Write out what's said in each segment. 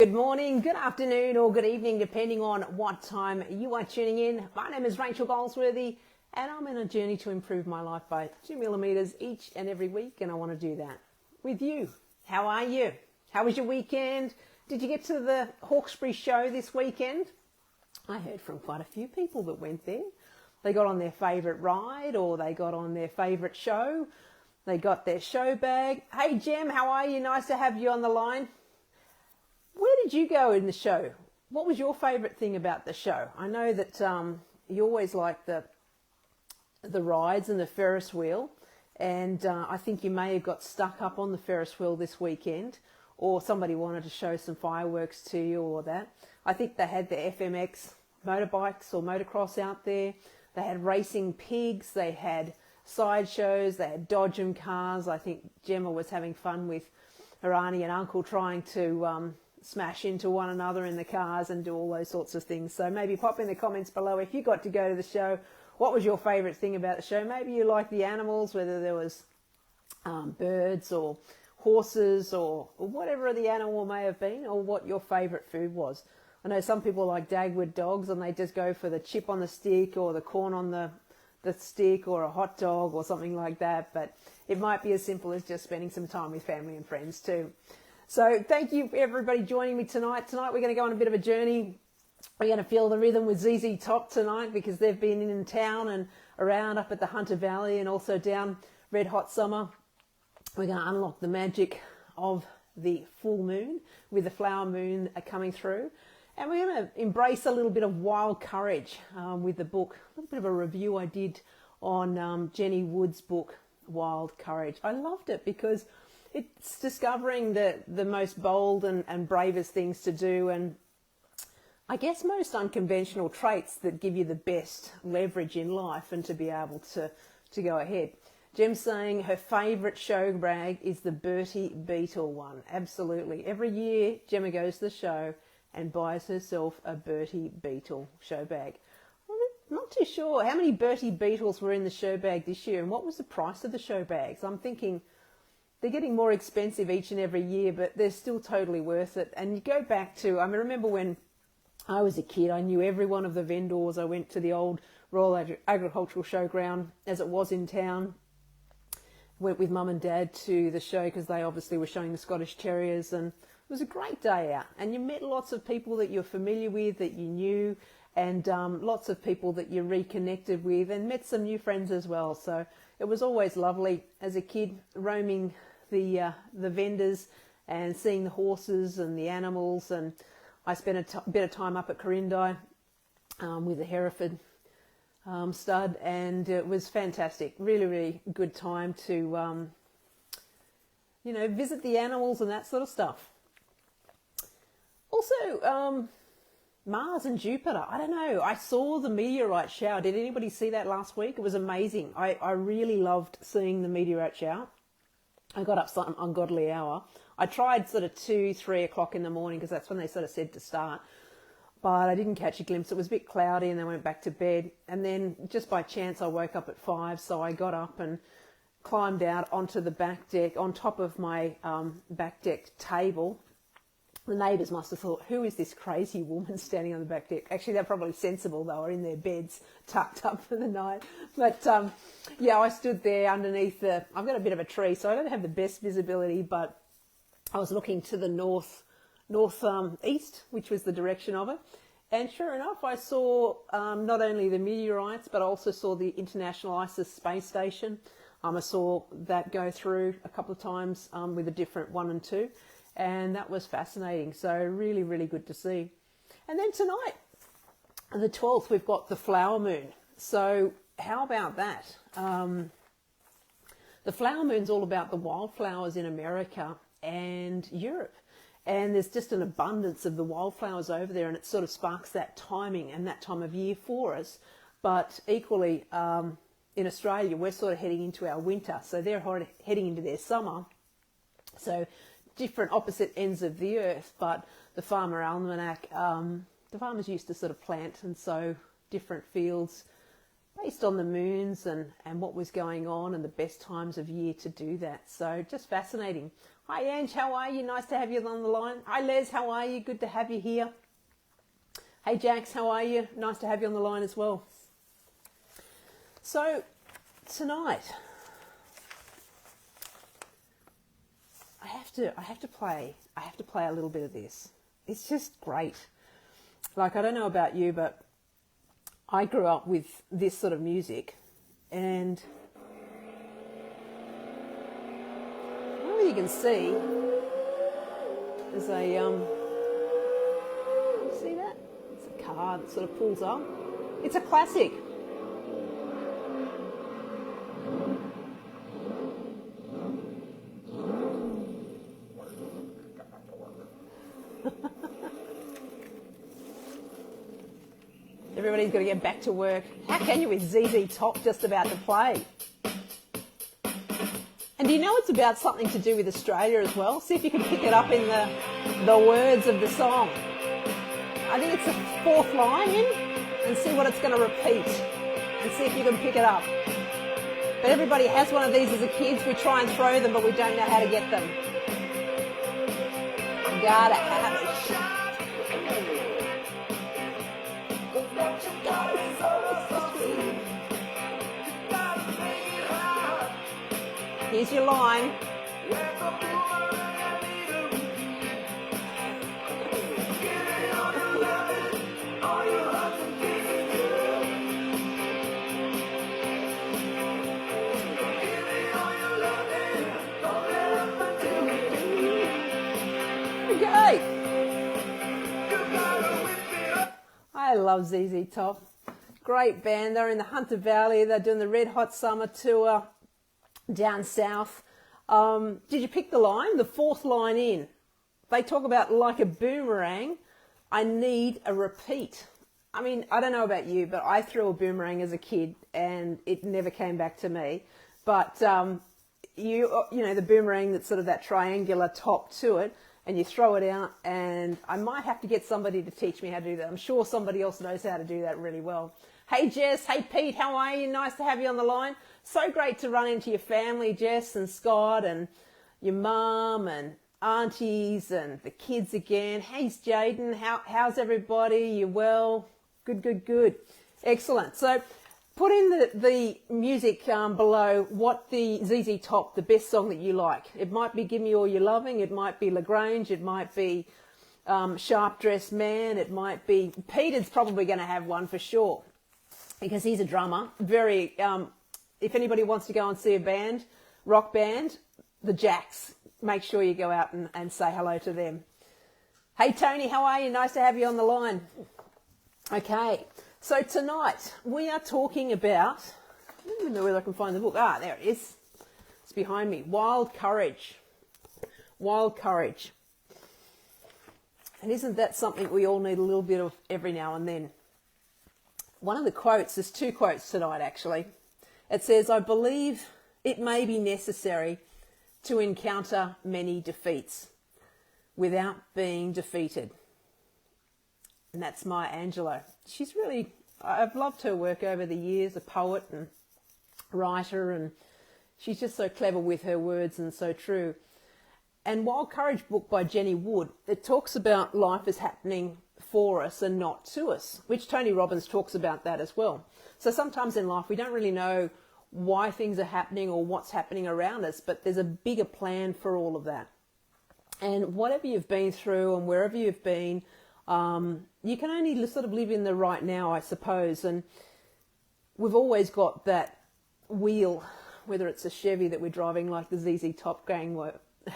Good morning, good afternoon, or good evening, depending on what time you are tuning in. My name is Rachael Goldsworthy, and I'm on a journey to improve my life by 2 millimeters each and every week, and I want to do that with you. How are you? How was your weekend? Did you get to the Hawkesbury Show this weekend? I heard from quite a few people that went there. They got on their favourite ride, or they got on their favourite show. They got their show bag. Hey, Jem, how are you? Nice to have you on the line. Where did you go in the show? What was your favourite thing about the show? I know that you always like the rides and the Ferris wheel, and I think you may have got stuck up on the Ferris wheel this weekend, or somebody wanted to show some fireworks to you or that. I think they had the FMX motorbikes or motocross out there. They had racing pigs, they had sideshows, they had dodgem cars. I think Gemma was having fun with her auntie and uncle trying to smash into one another in the cars and do all those sorts of things. So maybe pop in the comments below if you got to go to the show. What was your favourite thing about the show? Maybe you liked the animals, whether there was birds or horses or whatever the animal may have been, or what your favourite food was. I know some people like Dagwood dogs and they just go for the chip on the stick or the corn on the stick or a hot dog or something like that, but it might be as simple as just spending some time with family and friends too. So thank you for everybody joining me tonight. Tonight we're going to go on a bit of a journey. We're going to feel the rhythm with ZZ Top tonight because they've been in town and around up at the Hunter Valley and also down Red Hot Summer. We're going to unlock the magic of the full moon with the flower moon coming through. And we're going to embrace a little bit of wild courage with the book. A little bit of a review I did on Jenny Wood's book, Wild Courage. I loved it because it's discovering the most bold and bravest things to do, and I guess most unconventional traits that give you the best leverage in life and to be able to go ahead. Gem's saying her favourite show bag is the Bertie Beetle one. Absolutely. Every year Gemma goes to the show and buys herself a Bertie Beetle show bag. I'm not too sure how many Bertie Beetles were in the show bag this year and what was the price of the show bags. I'm thinking they're getting more expensive each and every year, but they're still totally worth it. And you go back to, I remember when I was a kid, I knew every one of the vendors. I went to the old Royal Agricultural Showground as it was in town. Went with mum and dad to the show because they obviously were showing the Scottish Terriers, and it was a great day out. And you met lots of people that you're familiar with, that you knew, and lots of people that you reconnected with, and met some new friends as well. So it was always lovely as a kid roaming the vendors and seeing the horses and the animals. And I spent a bit of time up at Corindi with the Hereford stud, and it was fantastic. Really, really good time to visit the animals and that sort of stuff. Also, Mars and Jupiter. I don't know. I saw the meteorite shower. Did anybody see that last week? It was amazing. I really loved seeing the meteorite shower. I got up some ungodly hour. I tried sort of 2-3 o'clock in the morning because that's when they sort of said to start. But I didn't catch a glimpse. It was a bit cloudy and then went back to bed. And then just by chance I woke up at 5. So I got up and climbed out onto the back deck, on top of my back deck table. The neighbours must have thought, who is this crazy woman standing on the back deck? Actually, they're probably sensible. They were in their beds, tucked up for the night. But, I stood there underneath I've got a bit of a tree, so I don't have the best visibility, but I was looking to the northeast, which was the direction of it. And sure enough, I saw not only the meteorites, but I also saw the International ISIS space station. I saw that go through a couple of times with a different 1 and 2. And that was fascinating. So really, really good to see. And then tonight, the 12th, we've got the flower moon. So how about that? The flower moon's all about the wildflowers in America and Europe. And there's just an abundance of the wildflowers over there, and it sort of sparks that timing and that time of year for us. But equally, in Australia, we're sort of heading into our winter. So they're heading into their summer. So different opposite ends of the earth, but the Farmer Almanac, the farmers used to sort of plant and sow different fields based on the moons and what was going on and the best times of year to do that. So just fascinating. Hi Ange, how are you? Nice to have you on the line. Hi Les, how are you? Good to have you here. Hey Jax, how are you? Nice to have you on the line as well. So tonight, I have to play a little bit of this. It's just great. Like, I don't know about you, but I grew up with this sort of music, and I don't know if you can see, there's a you see that? It's a car that sort of pulls up. It's a classic. Everybody's got to get back to work. How can you with ZZ Top just about to play? And do you know it's about something to do with Australia as well? See if you can pick it up in the words of the song. I think it's the fourth line in, and see what it's going to repeat, and see if you can pick it up. But everybody has one of these as a kid. We try and throw them, but we don't know how to get them. Gotta have a shot. Here's your line. Okay. I love ZZ Top. Great band. They're in the Hunter Valley. They're doing the Red Hot Summer Tour down south. Did you pick the line? The fourth line in. They talk about like a boomerang. I need a repeat. I mean, I don't know about you, but I threw a boomerang as a kid and it never came back to me. But you know, the boomerang that's sort of that triangular top to it, and you throw it out, and I might have to get somebody to teach me how to do that. I'm sure somebody else knows how to do that really well. Hey Jess, hey Pete, how are you? Nice to have you on the line. So great to run into your family, Jess and Scott, and your mum and aunties and the kids again. Hey Jaden, how's everybody? You well? Good, good, good. Excellent. So put in the music below what the ZZ Top, the best song that you like. It might be Gimme All Your Lovin, it might be LaGrange, it might be Sharp Dressed Man, it might be... Peter's probably going to have one for sure, because he's a drummer. Very... if anybody wants to go and see a band, rock band, the Jacks, make sure you go out and say hello to them. Hey Tony, how are you? Nice to have you on the line. Okay, so tonight we are talking about, I don't even know whether I can find the book. Ah, there it is. It's behind me. Wild Courage. Wild Courage. And isn't that something we all need a little bit of every now and then? One of the quotes, there's two quotes tonight actually. It says, I believe it may be necessary to encounter many defeats without being defeated. And that's Maya Angelou. She's really, I've loved her work over the years, a poet and writer, and she's just so clever with her words and so true. And Wild Courage book by Jenny Wood, it talks about life is happening for us and not to us, which Tony Robbins talks about that as well. So sometimes in life we don't really know why things are happening or what's happening around us, but there's a bigger plan for all of that. And whatever you've been through and wherever you've been, you can only sort of live in the right now, I suppose. And we've always got that wheel, whether it's a Chevy that we're driving like the ZZ Top gang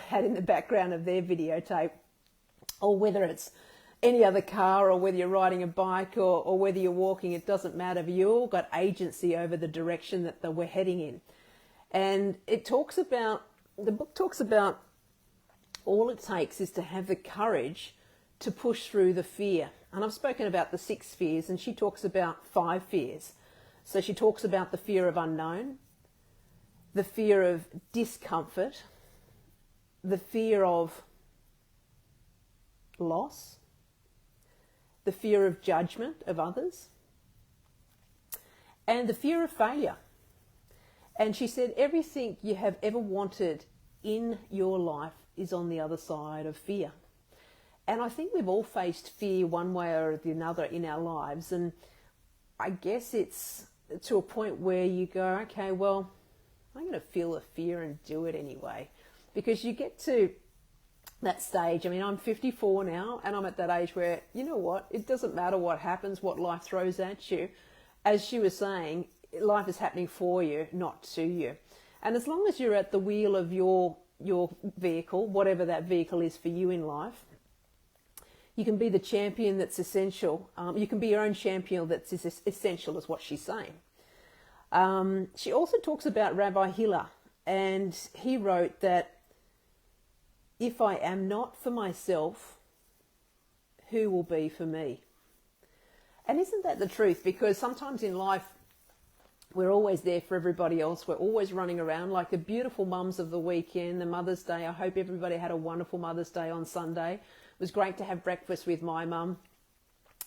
had in the background of their videotape, or whether it's any other car, or whether you're riding a bike, or whether you're walking, it doesn't matter. But you all got agency over the direction that we're heading in. And it talks about, the book talks about all it takes is to have the courage to push through the fear. And I've spoken about the 6 fears, and she talks about 5 fears. So she talks about the fear of unknown, the fear of discomfort, the fear of loss, the fear of judgment of others, and the fear of failure. And she said everything you have ever wanted in your life is on the other side of fear. And I think we've all faced fear one way or the other in our lives. And I guess it's to a point where you go, okay, well, I'm going to feel the fear and do it anyway. Because you get to that stage. I mean, I'm 54 now, and I'm at that age where, you know what, it doesn't matter what happens, what life throws at you. As she was saying, life is happening for you, not to you. And as long as you're at the wheel of your vehicle, whatever that vehicle is for you in life, you can be the champion that's essential. You can be your own champion that's essential, is what she's saying. She also talks about Rabbi Hillel, and he wrote that if I am not for myself, who will be for me? And isn't that the truth? Because sometimes in life, we're always there for everybody else. We're always running around like the beautiful mums of the weekend, the Mother's Day. I hope everybody had a wonderful Mother's Day on Sunday. It was great to have breakfast with my mum.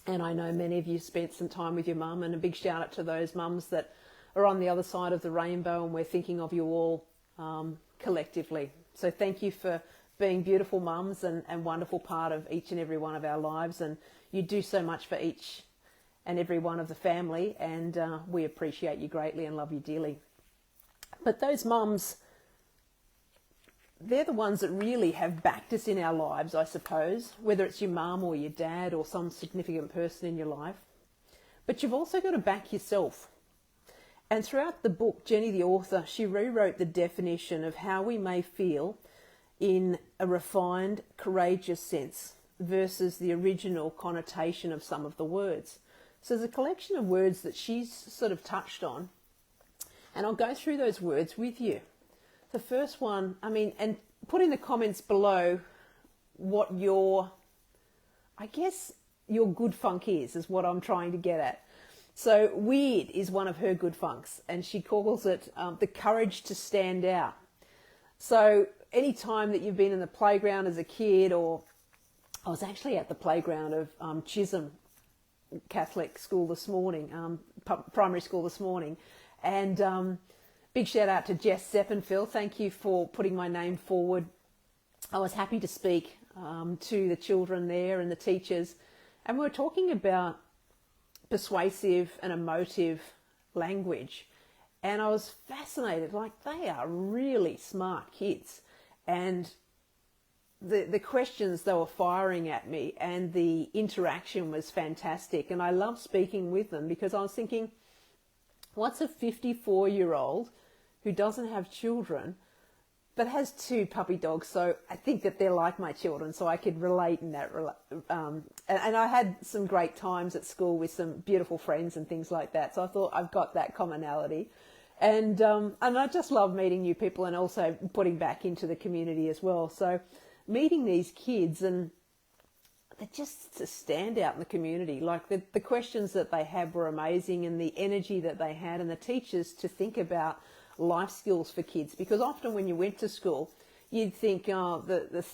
And I know many of you spent some time with your mum. And a big shout out to those mums that are on the other side of the rainbow. And we're thinking of you all collectively. So thank you for being beautiful mums and wonderful part of each and every one of our lives. And you do so much for each and every one of the family, and we appreciate you greatly and love you dearly. But those mums, they're the ones that really have backed us in our lives, I suppose, whether it's your mum or your dad or some significant person in your life. But you've also got to back yourself. And throughout the book, Jenny, the author, she rewrote the definition of how we may feel in a refined, courageous sense versus the original connotation of some of the words. So there's a collection of words that she's sort of touched on, and I'll go through those words with you. The first one, and put in the comments below what your good funk is what I'm trying to get at. So weird is one of her good funks, and she calls it the courage to stand out. So any time that you've been in the playground as a kid, or I was actually at the playground of Chisholm Catholic school this morning, primary school this morning, and big shout out to Jess Seppenfield. Thank you for putting my name forward. I was happy to speak to the children there and the teachers, and we were talking about persuasive and emotive language, and I was fascinated. Like, they are really smart kids, and the questions they were firing at me and the interaction was fantastic. And I love speaking with them because I was thinking, what's a 54-year-old who doesn't have children but has 2 puppy dogs? So I think that they're like my children, so I could relate in that. And I had some great times at school with some beautiful friends and things like that. So I thought I've got that commonality. And I just love meeting new people and also putting back into the community as well. So meeting these kids, and they just stand out in the community. Like the questions that they had were amazing, and the energy that they had, and the teachers to think about life skills for kids. Because often when you went to school, you'd think the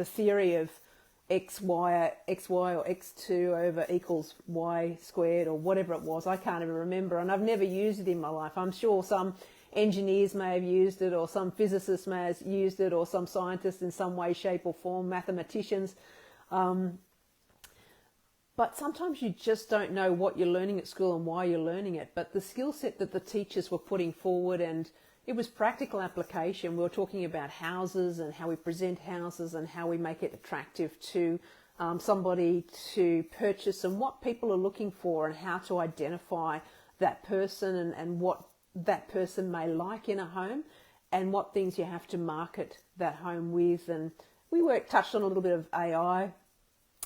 theory of xy or x2 over equals y squared or whatever it was. I can't even remember, and I've never used it in my life. I'm sure some engineers may have used it, or some physicists may have used it, or some scientists in some way, shape or form, mathematicians. But sometimes you just don't know what you're learning at school and why you're learning it. But the skill set that the teachers were putting forward, and it was practical application. We were talking about houses and how we present houses and how we make it attractive to somebody to purchase, and what people are looking for, and how to identify that person and what that person may like in a home, and what things you have to market that home with. And we touched on a little bit of AI,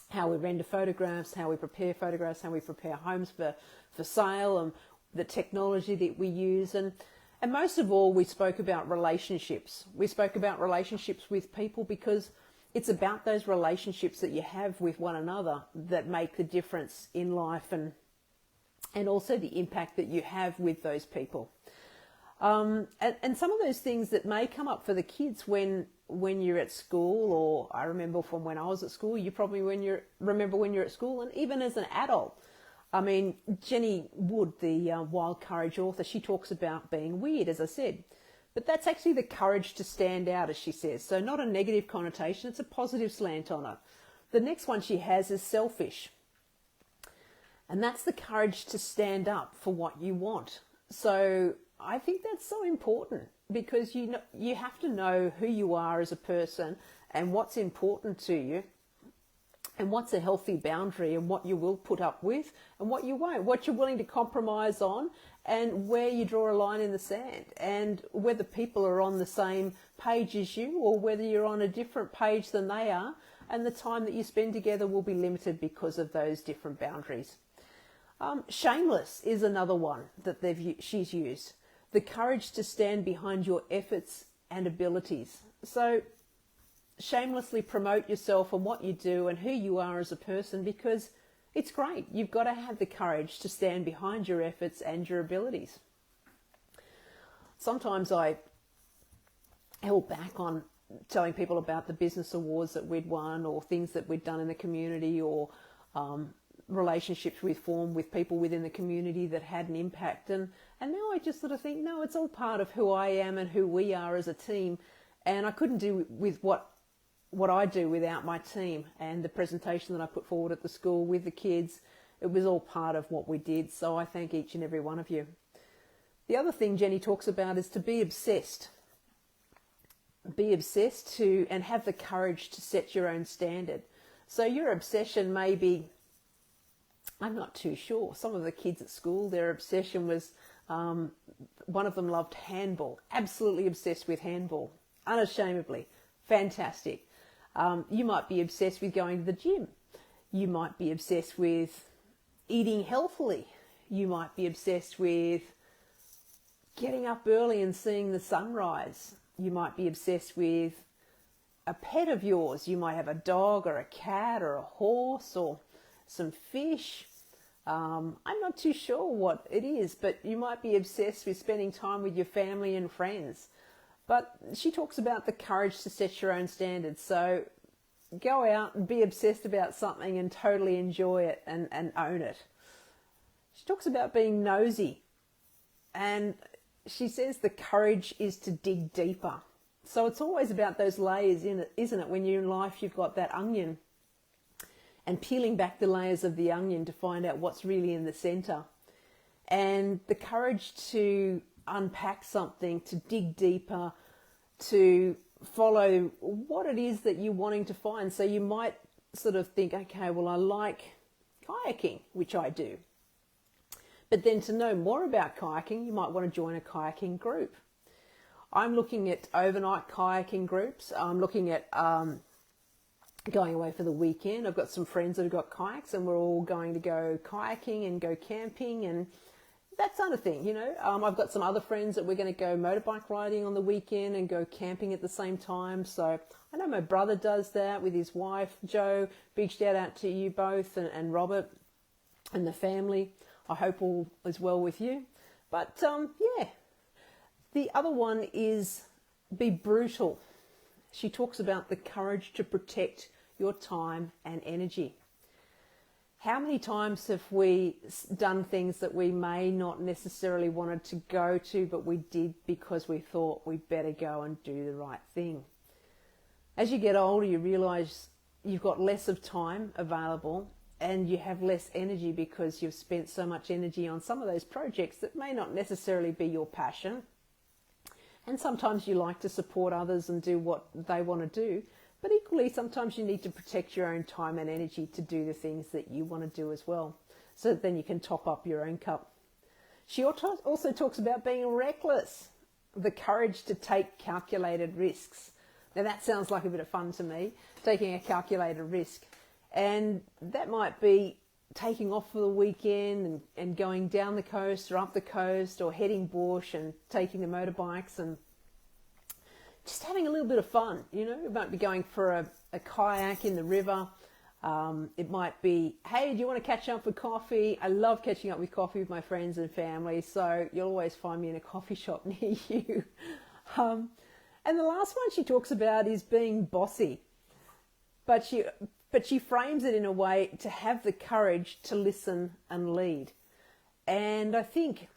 how we render photographs, how we prepare photographs, how we prepare homes for sale, and the technology that we use. And most of all, we spoke about relationships. We spoke about relationships with people, because it's about those relationships that you have with one another that make the difference in life, and also the impact that you have with those people. And some of those things that may come up for the kids when you're at school, or I remember from when I was at school, you probably remember when you're at school, and even as an adult. I mean, Jenny Wood, the Wild Courage author, she talks about being weird, as I said. But that's actually the courage to stand out, as she says. So not a negative connotation, it's a positive slant on it. The next one she has is selfish. And that's the courage to stand up for what you want. So I think that's so important, because you have to know who you are as a person and what's important to you and what's a healthy boundary and what you will put up with and what you won't, what you're willing to compromise on and where you draw a line in the sand, and whether people are on the same page as you or whether you're on a different page than they are, and the time that you spend together will be limited because of those different boundaries. Shameless is another one that she's used. The courage to stand behind your efforts and abilities. So shamelessly promote yourself and what you do and who you are as a person, because it's great. You've got to have the courage to stand behind your efforts and your abilities. Sometimes I held back on telling people about the business awards that we'd won, or things that we'd done in the community, or relationships we've formed with people within the community that had an impact. And now I just sort of think, no, it's all part of who I am and who we are as a team. And I couldn't do with what I do without my team and the presentation that I put forward at the school with the kids. It was all part of what we did. So I thank each and every one of you. The other thing Jenny talks about is to be obsessed. Be obsessed and have the courage to set your own standard. So your obsession may be, I'm not too sure. Some of the kids at school, their obsession was, one of them loved handball, absolutely obsessed with handball, unashamedly, fantastic. You might be obsessed with going to the gym. You might be obsessed with eating healthily. You might be obsessed with getting up early and seeing the sunrise. You might be obsessed with a pet of yours. You might have a dog or a cat or a horse or some fish. I'm not too sure what it is, but you might be obsessed with spending time with your family and friends. But she talks about the courage to set your own standards. So go out and be obsessed about something and totally enjoy it and own it. She talks about being nosy. And she says the courage is to dig deeper. So it's always about those layers in it, isn't it? When you're in life, you've got that onion, and peeling back the layers of the onion to find out what's really in the center. And the courage to unpack something, to dig deeper, to follow what it is that you're wanting to find. So you might sort of think, okay, well, I like kayaking, which I do. But then to know more about kayaking, you might want to join a kayaking group. I'm looking at overnight kayaking groups. I'm looking at going away for the weekend. I've got some friends that have got kayaks, and we're all going to go kayaking and go camping and that sort of thing, you know. I've got some other friends that we're going to go motorbike riding on the weekend and go camping at the same time. So I know my brother does that with his wife, Joe. Big shout out to you both and Robert and the family. I hope all is well with you. But yeah, the other one is be brutal. She talks about the courage to protect your time and energy. How many times have we done things that we may not necessarily wanted to go to, but we did because we thought we'd better go and do the right thing? As you get older, you realise you've got less of time available and you have less energy because you've spent so much energy on some of those projects that may not necessarily be your passion. And sometimes you like to support others and do what they want to do. But equally, sometimes you need to protect your own time and energy to do the things that you want to do as well, so that then you can top up your own cup. She also talks about being reckless, the courage to take calculated risks. Now that sounds like a bit of fun to me, taking a calculated risk. And that might be taking off for the weekend and going down the coast or up the coast, or heading bush and taking the motorbikes and just having a little bit of fun. You know, it might be going for a kayak in the river. It might be, hey, do you want to catch up for coffee? I love catching up with coffee with my friends and family, so you'll always find me in a coffee shop near you. And the last one she talks about is being bossy. But she frames it in a way to have the courage to listen and lead. And I think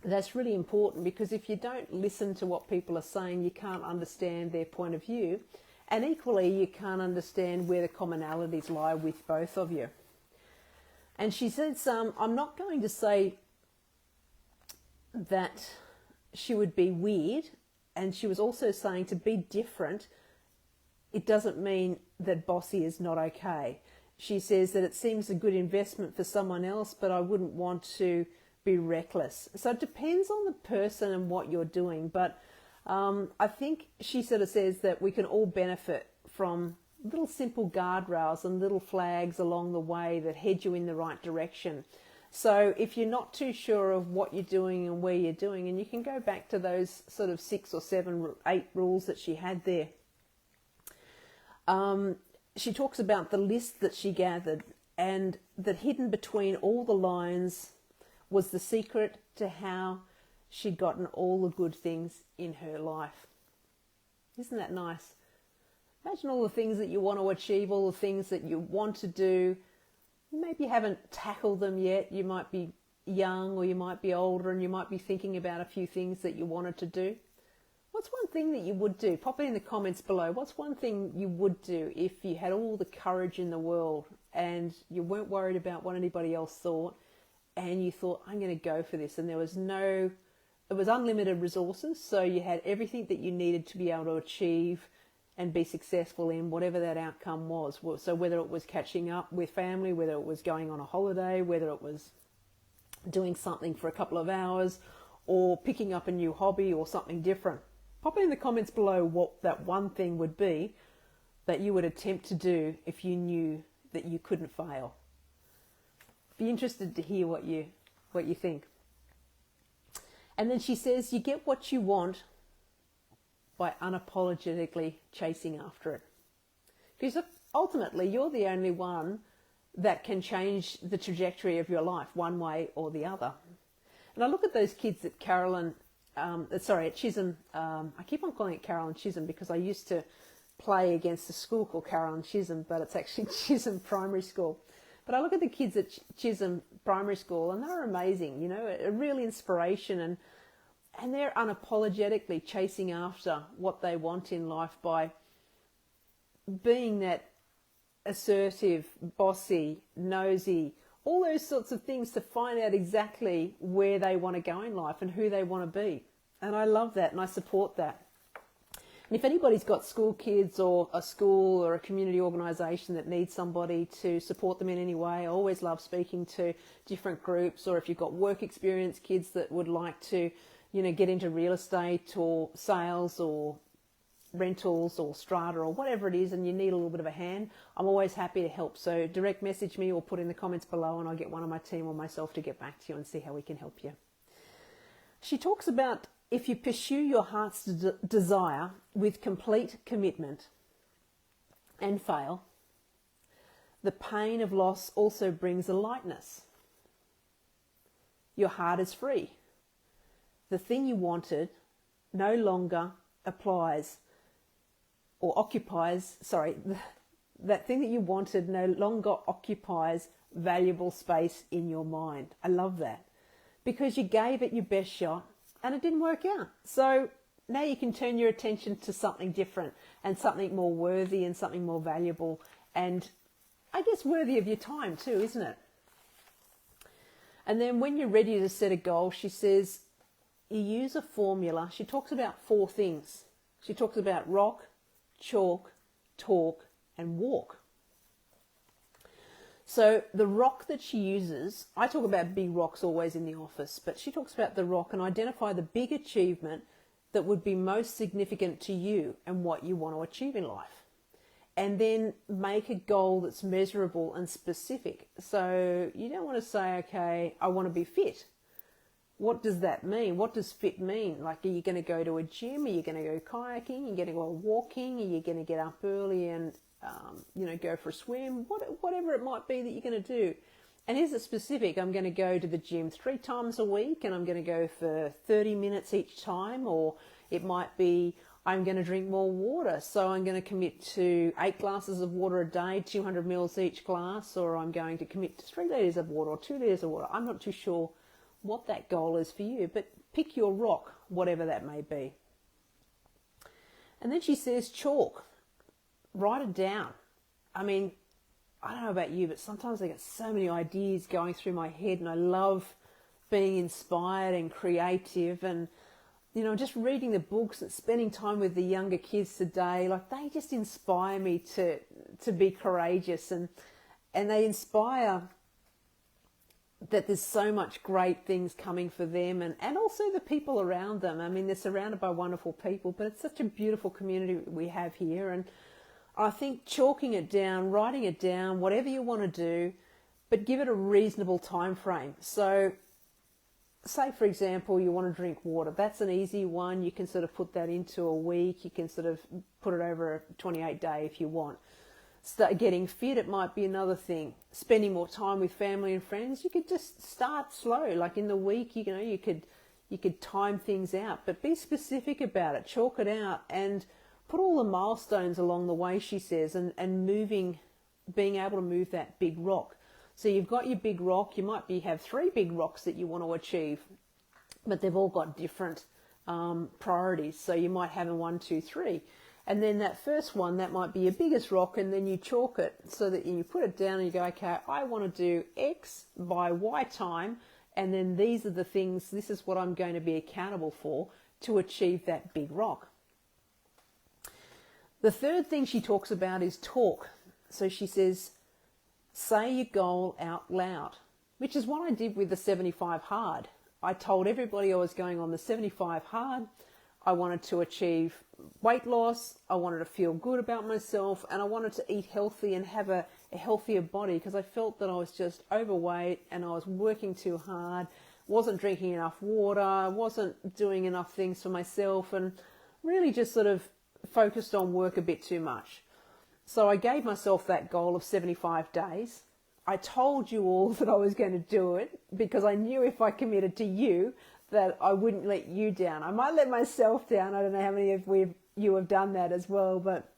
That's really important, because if you don't listen to what people are saying, you can't understand their point of view. And equally, you can't understand where the commonalities lie with both of you. And she says, I'm not going to say that she would be weird. And she was also saying to be different, it doesn't mean that bossy is not okay. She says that it seems a good investment for someone else, but I wouldn't want to be reckless. So it depends on the person and what you're doing. But I think she sort of says that we can all benefit from little simple guardrails and little flags along the way that head you in the right direction. So if you're not too sure of what you're doing and where you're doing, and you can go back to those sort of 6 or 7, 8 rules that she had there. She talks about the list that she gathered, and that hidden between all the lines was the secret to how she'd gotten all the good things in her life. Isn't that nice? Imagine all the things that you want to achieve, all the things that you want to do. Maybe you haven't tackled them yet. You might be young or you might be older, and you might be thinking about a few things that you wanted to do. What's one thing that you would do? Pop it in the comments below. What's one thing you would do if you had all the courage in the world and you weren't worried about what anybody else thought, and you thought, I'm going to go for this, and it was unlimited resources, so you had everything that you needed to be able to achieve and be successful in whatever that outcome was. So whether it was catching up with family, whether it was going on a holiday, whether it was doing something for a couple of hours, or picking up a new hobby or something different. Pop it in the comments below what that one thing would be that you would attempt to do if you knew that you couldn't fail. Be interested to hear what you think. And then she says, you get what you want by unapologetically chasing after it. Because ultimately, you're the only one that can change the trajectory of your life one way or the other. And I look at those kids at at Chisholm. I keep on calling it Carolyn Chisholm because I used to play against a school called Carolyn Chisholm, but it's actually Chisholm Primary School. But I look at the kids at Chisholm Primary School, and they're amazing, you know, a real inspiration, and they're unapologetically chasing after what they want in life by being that assertive, bossy, nosy, all those sorts of things to find out exactly where they want to go in life and who they want to be. And I love that, and I support that. And if anybody's got school kids or a school or a community organisation that needs somebody to support them in any way, I always love speaking to different groups. Or if you've got work experience kids that would like to, you know, get into real estate or sales or rentals or strata or whatever it is, and you need a little bit of a hand, I'm always happy to help. So direct message me or put in the comments below, and I'll get one of my team or myself to get back to you and see how we can help you. She talks about if you pursue your heart's desire with complete commitment and fail, the pain of loss also brings a lightness. Your heart is free. The thing you wanted no longer applies or occupies, that thing that you wanted no longer occupies valuable space in your mind. I love that, because you gave it your best shot and it didn't work out. So now you can turn your attention to something different and something more worthy and something more valuable, and I guess worthy of your time too, isn't it? And then when you're ready to set a goal, she says you use a formula. She talks about 4 things. She talks about rock, chalk, talk, and walk. So the rock that she uses, I talk about big rocks always in the office, but she talks about the rock and identify the big achievement that would be most significant to you and what you want to achieve in life. And then make a goal that's measurable and specific. So you don't want to say, okay, I want to be fit. What does that mean? What does fit mean? Like, are you going to go to a gym? Are you going to go kayaking? Are you going to go walking? Are you going to get up early and, go for a swim? Whatever it might be that you're going to do. And is it specific? I'm going to go to the gym 3 times a week and I'm going to go for 30 minutes each time. Or it might be, I'm going to drink more water. So I'm going to commit to 8 glasses of water a day, 200 mils each glass. Or I'm going to commit to 3 litres of water or 2 litres of water. I'm not too sure what that goal is for you, but pick your rock, whatever that may be. And then she says chalk, write it down. I mean, I don't know about you, but sometimes I get so many ideas going through my head, and I love being inspired and creative, and just reading the books and spending time with the younger kids today, like they just inspire me to be courageous, and they inspire that there's so much great things coming for them, and also the people around them. I mean, they're surrounded by wonderful people, but it's such a beautiful community we have here. And I think chalking it down, writing it down, whatever you want to do, but give it a reasonable time frame. So say, for example, you want to drink water. That's an easy one. You can sort of put that into a week. You can sort of put it over a 28-day if you want. Start getting fit, it might be another thing. Spending more time with family and friends, you could just start slow. Like in the week, you could time things out, but be specific about it. Chalk it out and put all the milestones along the way, she says, and being able to move that big rock. So you've got your big rock. You might have 3 big rocks that you want to achieve, but they've all got different priorities. So you might have a 1, 2, 3. And then that first one, that might be your biggest rock, and then you chalk it so that you put it down and you go, okay, I want to do X by Y time, and then these are the things, this is what I'm going to be accountable for to achieve that big rock. The third thing she talks about is talk. So she says, say your goal out loud, which is what I did with the 75 hard. I told everybody I was going on the 75 hard. I wanted to achieve weight loss, I wanted to feel good about myself, and I wanted to eat healthy and have a healthier body, because I felt that I was just overweight and I was working too hard, wasn't drinking enough water, wasn't doing enough things for myself, and really just sort of focused on work a bit too much. So I gave myself that goal of 75 days. I told you all that I was going to do it because I knew if I committed to you that I wouldn't let you down. I might let myself down. I don't know how many of you have done that as well, but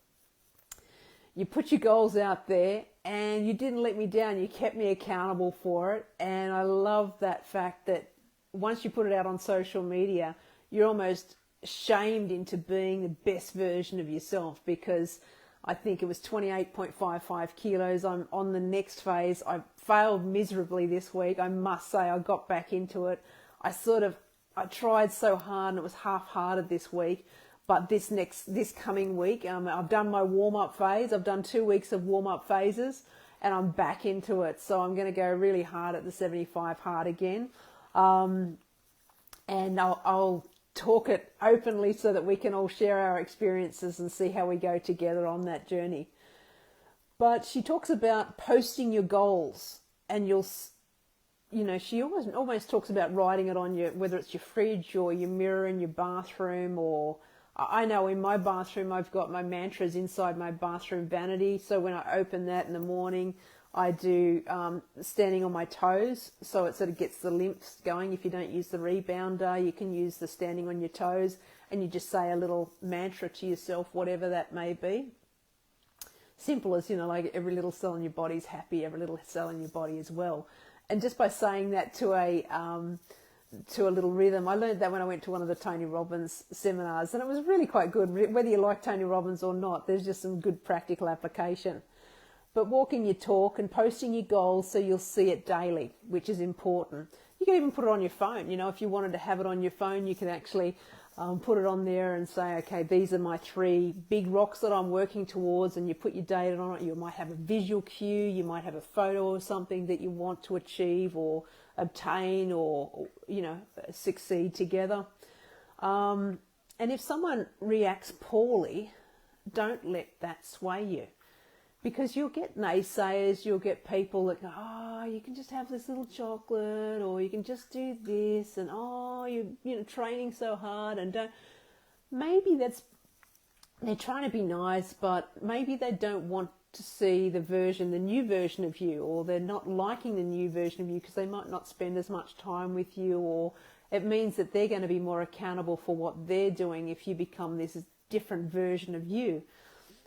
you put your goals out there and you didn't let me down. You kept me accountable for it. And I love that fact that once you put it out on social media, you're almost shamed into being the best version of yourself, because I think it was 28.55 kilos. I'm on the next phase. I failed miserably this week. I must say I got back into it. I tried so hard and it was half-hearted this week, but this coming week, I've done my warm-up phase. I've done 2 weeks of warm-up phases and I'm back into it. So I'm going to go really hard at the 75 hard again. And I'll talk it openly so that we can all share our experiences and see how we go together on that journey. But she talks about posting your goals, and she almost talks about writing it on whether it's your fridge or your mirror in your bathroom, or I know in my bathroom I've got my mantras inside my bathroom vanity. So when I open that in the morning, I do standing on my toes, so it sort of gets the lymphs going. If you don't use the rebounder, you can use the standing on your toes, and you just say a little mantra to yourself, whatever that may be. Simple as, like every little cell in your body is happy, every little cell in your body as well. And just by saying that to a little rhythm, I learned that when I went to one of the Tony Robbins seminars, and it was really quite good. Whether you like Tony Robbins or not, there's just some good practical application. But walking your talk and posting your goals so you'll see it daily, which is important. You can even put it on your phone. If you wanted to have it on your phone, you can actually put it on there and say, okay, these are my 3 big rocks that I'm working towards, and you put your date on it. You might have a visual cue, you might have a photo or something that you want to achieve or obtain or succeed together. And if someone reacts poorly, don't let that sway you. Because you'll get naysayers, you'll get people that go, you can just have this little chocolate, or you can just do this, and you're training so hard, and don't. Maybe they're trying to be nice, but maybe they don't want to see the new version of you, or they're not liking the new version of you because they might not spend as much time with you, or it means that they're going to be more accountable for what they're doing if you become this different version of you.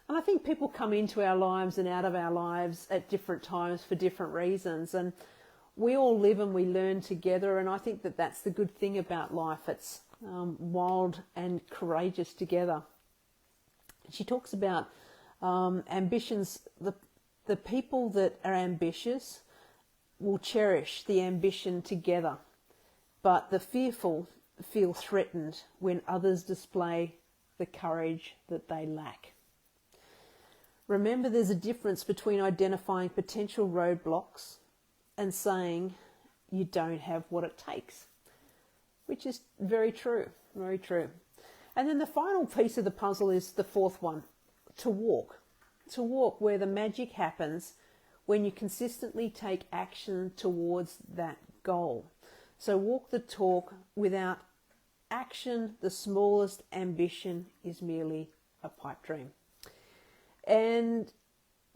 And I think people come into our lives and out of our lives at different times for different reasons. And we all live and we learn together, and I think that that's the good thing about life. It's wild and courageous together. She talks about ambitions. The people that are ambitious will cherish the ambition together, but the fearful feel threatened when others display the courage that they lack. Remember, there's a difference between identifying potential roadblocks and saying you don't have what it takes, which is very true, very true. And then the final piece of the puzzle is the fourth one, to walk. To walk, where the magic happens when you consistently take action towards that goal. So walk the talk. Without action, the smallest ambition is merely a pipe dream. And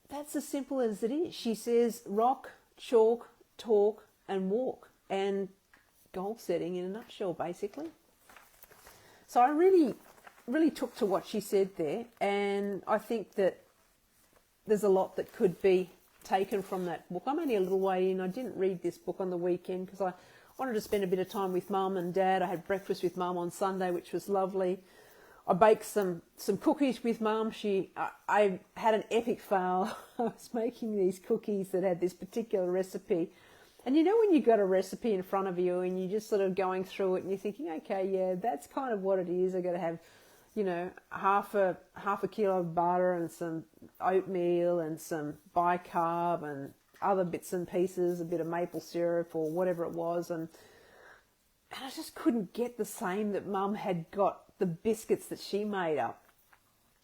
that's as simple as it is. She says rock, chalk, talk and walk, and goal setting in a nutshell, basically. So I really took to what she said there, and I think that there's a lot that could be taken from that book. I'm only a little way in. I didn't read this book on the weekend because I wanted to spend a bit of time with Mum and Dad. I had breakfast with Mum on Sunday, which was lovely. I baked some cookies with Mum. I had an epic fail. I was making these cookies that had this particular recipe. And you know when you've got a recipe in front of you and you're just sort of going through it and you're thinking, okay, yeah, that's kind of what it is. I've got to have, you know, half a kilo of butter and some oatmeal and some bicarb and other bits and pieces, a bit of maple syrup or whatever it was. And I just couldn't get the same that Mum had got the biscuits that she made up.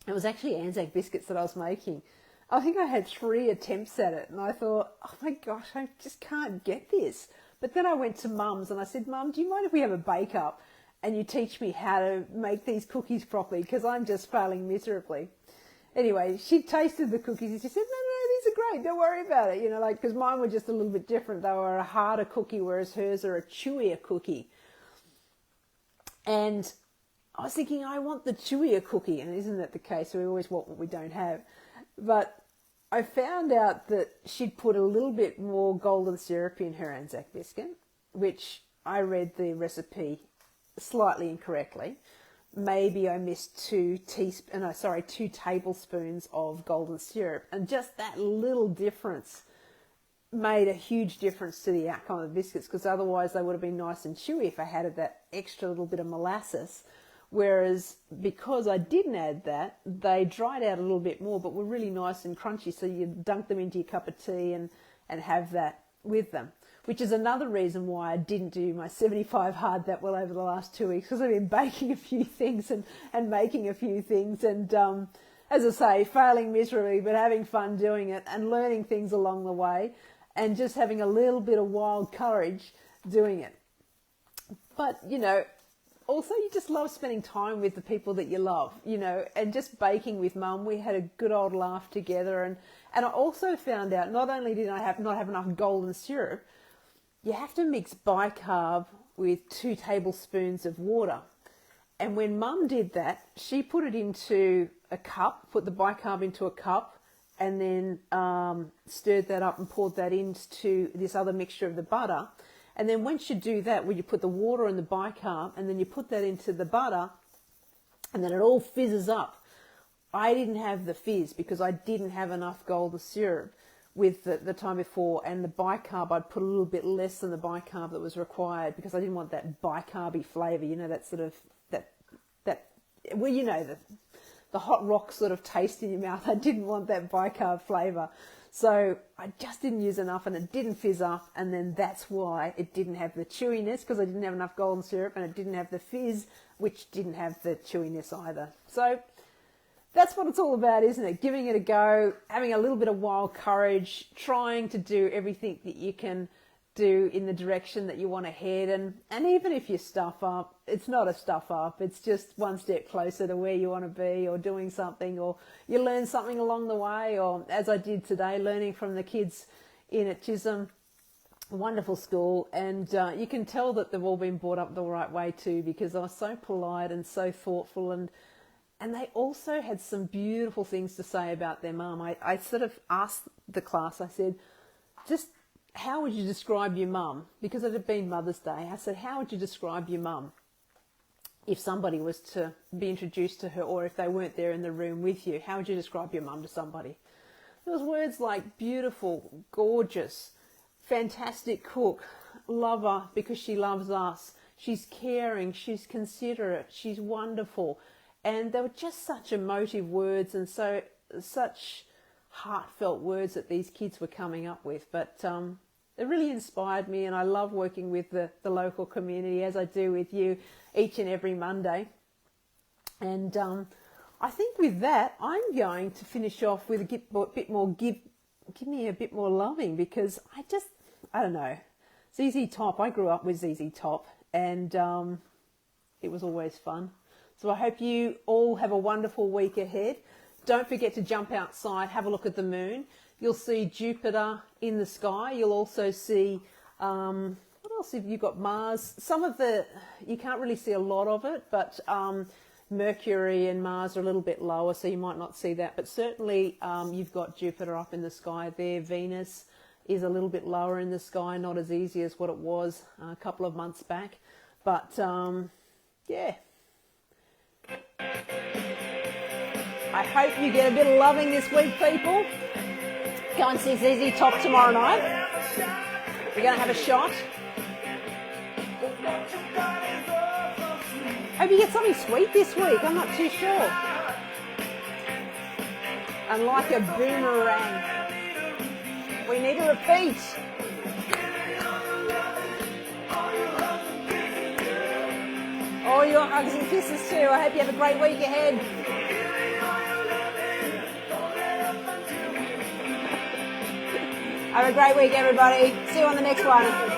It was actually Anzac biscuits that I was making. I think I had 3 attempts at it and I thought, oh my gosh, I just can't get this. But then I went to Mum's and I said, Mum, do you mind if we have a bake up and you teach me how to make these cookies properly, because I'm just failing miserably. Anyway, she tasted the cookies and she said, no, these are great, don't worry about it. You know, like, because mine were just a little bit different. They were a harder cookie, whereas hers are a chewier cookie. And I was thinking, I want the chewier cookie, and isn't that the case? We always want what we don't have. But I found out that she'd put a little bit more golden syrup in her Anzac biscuit, which I read the recipe slightly incorrectly. Maybe I missed 2 tablespoons of golden syrup, and just that little difference made a huge difference to the outcome of the biscuits, because otherwise they would have been nice and chewy if I had that extra little bit of molasses. Whereas because I didn't add that, they dried out a little bit more, but were really nice and crunchy. So you dunk them into your cup of tea and have that with them, which is another reason why I didn't do my 75 hard that well over the last 2 weeks, because I've been baking a few things and making a few things. And as I say, failing miserably, but having fun doing it and learning things along the way and just having a little bit of wild courage doing it. But, you know, also, you just love spending time with the people that you love, you know, and just baking with Mum. We had a good old laugh together. And I also found out, not only did I not have enough golden syrup, you have to mix bicarb with 2 tablespoons of water. And when Mum did that, she put it into a cup, put the bicarb into a cup, and then stirred that up and poured that into this other mixture of the butter. And then once you do that, where you put the water and the bicarb, and then you put that into the butter, and then it all fizzes up. I didn't have the fizz because I didn't have enough golden syrup with the time before, and the bicarb, I'd put a little bit less than the bicarb that was required because I didn't want that bicarby flavour, you know, that sort of, well, you know, the hot rock sort of taste in your mouth. I didn't want that bicarb flavour. So I just didn't use enough and it didn't fizz up, and then that's why it didn't have the chewiness, because I didn't have enough golden syrup, and it didn't have the fizz, which didn't have the chewiness either. So that's what it's all about, isn't it? Giving it a go, having a little bit of wild courage, trying to do everything that you can do in the direction that you want to head. And even if you stuff up, it's not a stuff up. It's just one step closer to where you want to be, or doing something, or you learn something along the way, or as I did today, learning from the kids in at Chisholm. Wonderful school. And you can tell that they've all been brought up the right way too, because they were so polite and so thoughtful, and they also had some beautiful things to say about their mum. I sort of asked the class, I said, just how would you describe your mum? Because it had been Mother's Day. I said, how would you describe your mum if somebody was to be introduced to her, or if they weren't there in the room with you? How would you describe your mum to somebody? There was words like beautiful, gorgeous, fantastic cook, lover because she loves us, she's caring, she's considerate, she's wonderful. And they were just such emotive words, and such heartfelt words that these kids were coming up with. But it really inspired me, and I love working with the local community, as I do with you each and every Monday. And I think with that, I'm going to finish off with give me a bit more loving, because I don't know. ZZ Top, I grew up with ZZ Top, and it was always fun. So I hope you all have a wonderful week ahead. Don't forget to jump outside, have a look at the moon. You'll see Jupiter in the sky. You'll also see, what else have you got? Mars. You can't really see a lot of it, but Mercury and Mars are a little bit lower, so you might not see that. But certainly you've got Jupiter up in the sky there. Venus is a little bit lower in the sky, not as easy as what it was a couple of months back. But yeah. I hope you get a bit of loving this week, people. Go and see ZZ Top tomorrow night. We're going to have a shot. Hope you get something sweet this week. I'm not too sure. And like a boomerang, we need to repeat. All your hugs and kisses too. I hope you have a great week ahead. Have a great week, everybody. See you on the next one.